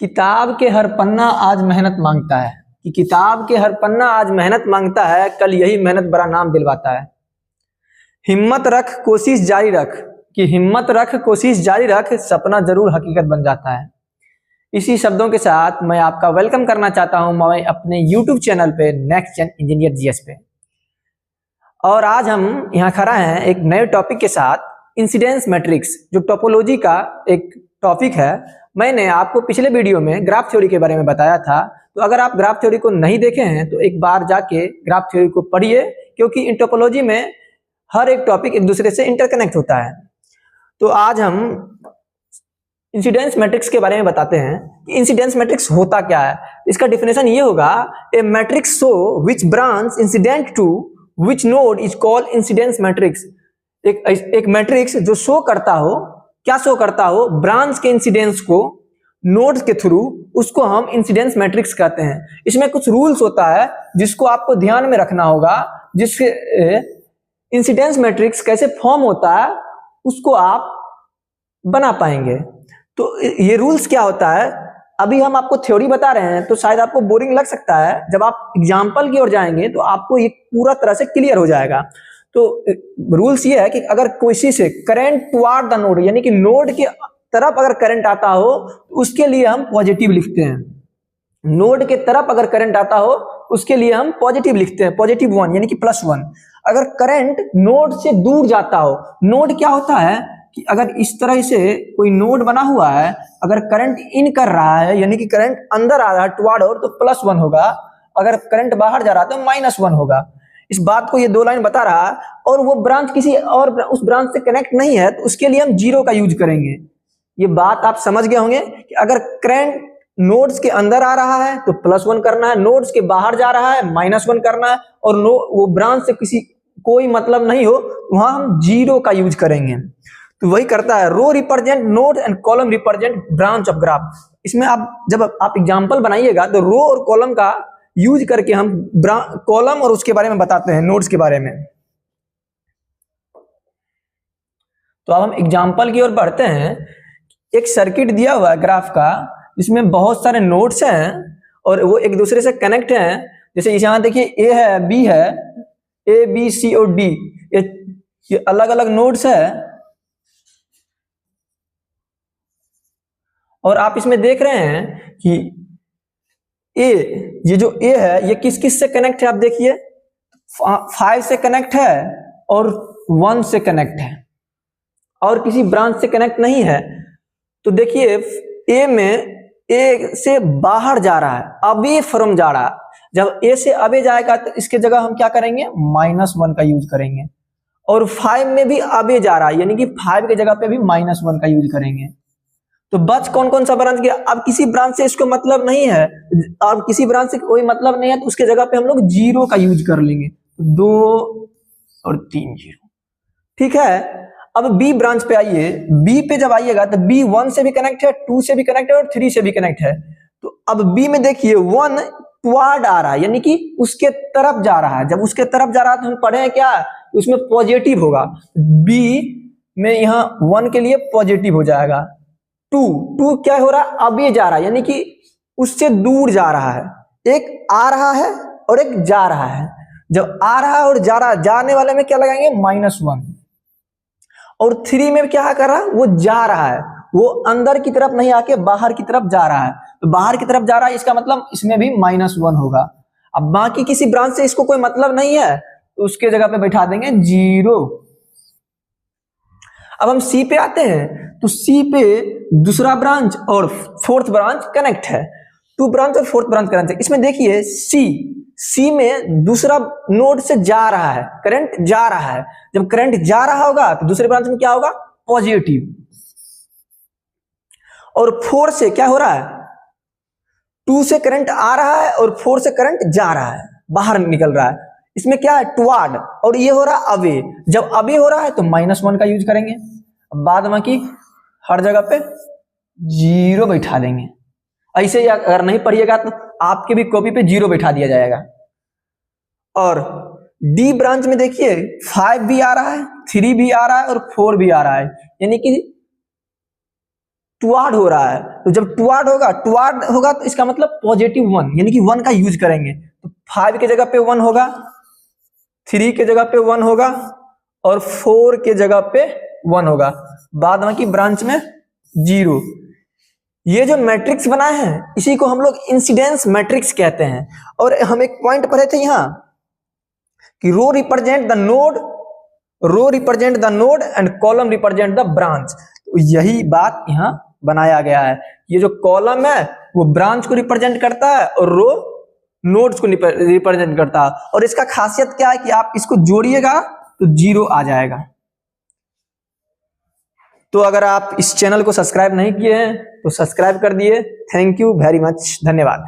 किताब के हर पन्ना आज मेहनत मांगता है कि किताब के हर पन्ना आज मेहनत मांगता है, कल यही मेहनत बड़ा नाम दिलवाता है। हिम्मत रख कोशिश जारी रख कि हिम्मत रख कोशिश जारी रख, सपना जरूर हकीकत बन जाता है। इसी शब्दों के साथ मैं आपका वेलकम करना चाहता हूं मैं अपने YouTube चैनल पे नेक्स्ट जेन इंजीनियर जीएस पे। और आज हम यहाँ खड़ा हैं एक नए टॉपिक के साथ, इंसिडेंस मैट्रिक्स, जो टोपोलॉजी का एक टॉपिक है। मैंने आपको पिछले वीडियो में ग्राफ थ्योरी के बारे में बताया था, तो अगर आप ग्राफ थ्योरी को नहीं देखे हैं तो एक बार जाके ग्राफ थ्योरी को पढ़िए, क्योंकि इन टोपोलॉजी में हर एक टॉपिक एक दूसरे से इंटरकनेक्ट होता है। तो आज हम इंसिडेंस मैट्रिक्स के बारे में बताते हैं कि इंसिडेंस मैट्रिक्स होता क्या है। इसका डिफिनेशन ये होगा, a matrix show which branch incident to which node is called incidence matrix. एक मैट्रिक्स जो शो करता हो, क्या शो करता हो, ब्रांच के इंसिडेंस को नोड्स के थ्रू, उसको हम इंसिडेंस मैट्रिक्स कहते हैं। इसमें कुछ रूल्स होता है जिसको आपको ध्यान में रखना होगा, जिससे इंसिडेंस मैट्रिक्स कैसे फॉर्म होता है उसको आप बना पाएंगे। तो ये रूल्स क्या होता है, अभी हम आपको थ्योरी बता रहे हैं तो शायद आपको बोरिंग लग सकता है, जब आप एग्जाम्पल की ओर जाएंगे तो आपको ये पूरा तरह से क्लियर हो जाएगा। तो रूल्स ये है कि अगर किसी से करंट टुवार्ड द नोड, यानी कि नोड के तरफ अगर करंट आता हो तो उसके लिए हम पॉजिटिव लिखते हैं। नोड के तरफ अगर करंट आता हो उसके लिए हम पॉजिटिव लिखते हैं, +1 यानी कि +1। अगर करंट नोड से दूर जाता हो, नोड क्या होता है कि अगर इस तरह से कोई नोड बना हुआ है, अगर करंट इन कर रहा है यानी कि करंट अंदर आ रहा है टुवार्ड और, तो +1 होगा। अगर करंट बाहर जा रहा है तो -1 होगा। इस बात को ये दो लाइन बता रहा है। और वो ब्रांच किसी और उस ब्रांच से कनेक्ट नहीं है तो उसके लिए हम 0 का यूज करेंगे। ये बात आप समझ गए होंगे कि अगर करंट नोड्स के अंदर आ रहा है तो +1 करना है, नोड्स के बाहर जा रहा है -1 करना है, और वो ब्रांच से किसी कोई मतलब नहीं हो वहां हम 0 का यूज करेंगे। तो वही करता है, row represent node and column represent branch of graph. इसमें आप जब आप एग्जांपल बनाइएगा तो रो और कॉलम का यूज करके हम कॉलम और उसके बारे में बताते हैं, नोड्स के बारे में। तो अब हम एग्जांपल की ओर बढ़ते हैं। एक सर्किट दिया हुआ है ग्राफ का, जिसमें बहुत सारे नोड्स हैं और वो एक दूसरे से कनेक्ट हैं। जैसे यहाँ देखिए ए है, बी है, ए बी सी और डी, ये अलग अलग नोड्स है। और आप इसमें देख रहे हैं कि ए, ये जो ए है ये किस किस से कनेक्ट है, आप देखिए 5 से कनेक्ट है और 1 से कनेक्ट है और किसी ब्रांच से कनेक्ट नहीं है। तो देखिए ए में ए से बाहर जा रहा है, अवे फ्रॉम जा रहा है। जब ए से अवे जाएगा तो इसके जगह हम क्या करेंगे, -1 का यूज करेंगे। और 5 में भी अवे जा रहा है, यानी कि 5 के जगह पे भी -1 का यूज करेंगे। तो बच कौन कौन सा ब्रांच गया। अब किसी ब्रांच से इसको मतलब नहीं है, अब किसी ब्रांच से कोई मतलब नहीं है तो उसके जगह पे हम लोग 0 का यूज कर लेंगे। 2 और 3 0, ठीक है। अब बी ब्रांच पे आइए, बी पे जब आइएगा तो बी 1 से भी कनेक्ट है, 2 से भी कनेक्ट है और 3 से भी कनेक्ट है। तो अब बी में देखिए 1 टुवार्ड आ रहा है, यानी कि उसके तरफ जा रहा है। जब उसके तरफ जा रहा है तो हम पढ़े हैं क्या, उसमें पॉजिटिव होगा। बी में यहाँ 1 के लिए पॉजिटिव हो जाएगा। 2 क्या हो रहा है, अभी जा रहा है, यानी कि उससे दूर जा रहा है। एक आ रहा है और एक जा रहा है। जब आ रहा है और जा रहा है, जाने वाले में क्या लगाएंगे, -1। और 3 में क्या कर रहा है, वो जा रहा है, वो अंदर की तरफ नहीं आके बाहर की तरफ जा रहा है। तो बाहर की तरफ जा रहा है, इसका मतलब इसमें भी -1 होगा। अब बाकी किसी ब्रांच से इसको कोई मतलब नहीं है तो उसके जगह पे बैठा देंगे 0। अब हम सी पे आते हैं, तो सी पे दूसरा ब्रांच और 4th ब्रांच कनेक्ट है। 2 ब्रांच और 4th ब्रांच कनेक्ट है। इसमें देखिए सी में दूसरा नोड से जा रहा है, करंट जा रहा है। जब करंट जा रहा होगा तो दूसरे ब्रांच में क्या होगा, पॉजिटिव। और 4 से क्या हो रहा है, 2 से करंट आ रहा है और 4 से करंट जा रहा है, बाहर निकल रहा है। इसमें क्या है, टुवार्ड, और ये हो रहा है अवे। जब अवे हो रहा है तो -1 का यूज करेंगे। बाद में की हर जगह पे 0 बैठा देंगे। ऐसे ही अगर नहीं पढ़िएगा तो आपके भी कॉपी पे 0 बैठा दिया जाएगा। और डी ब्रांच में देखिए 5 भी आ रहा है, 3 भी आ रहा है और 4 भी आ रहा है, यानी कि टुवार्ड हो रहा है, तो जब टुवार्ड होगा तो इसका मतलब पॉजिटिव 1, यानी कि 1 का यूज करेंगे। तो 5 के जगह पे 1 होगा, 3 के जगह पे 1 होगा और 4 के जगह पे 1 होगा, बाद बाकी ब्रांच में 0। ये जो मैट्रिक्स बनाए हैं इसी को हम लोग इंसिडेंस मैट्रिक्स कहते हैं। और हम एक पॉइंट पढ़े थे यहां कि row represent the node and column represent the branch. तो यही बात यहां बनाया गया है। ये जो कॉलम है वो ब्रांच को रिप्रेजेंट करता है और रो नोड्स को रिप्रेजेंट करता है। और इसका खासियत क्या है कि आप इसको जोड़िएगा तो 0 आ जाएगा। तो अगर आप इस चैनल को सब्सक्राइब नहीं किए हैं तो सब्सक्राइब कर दिए। थैंक यू वेरी मच, धन्यवाद।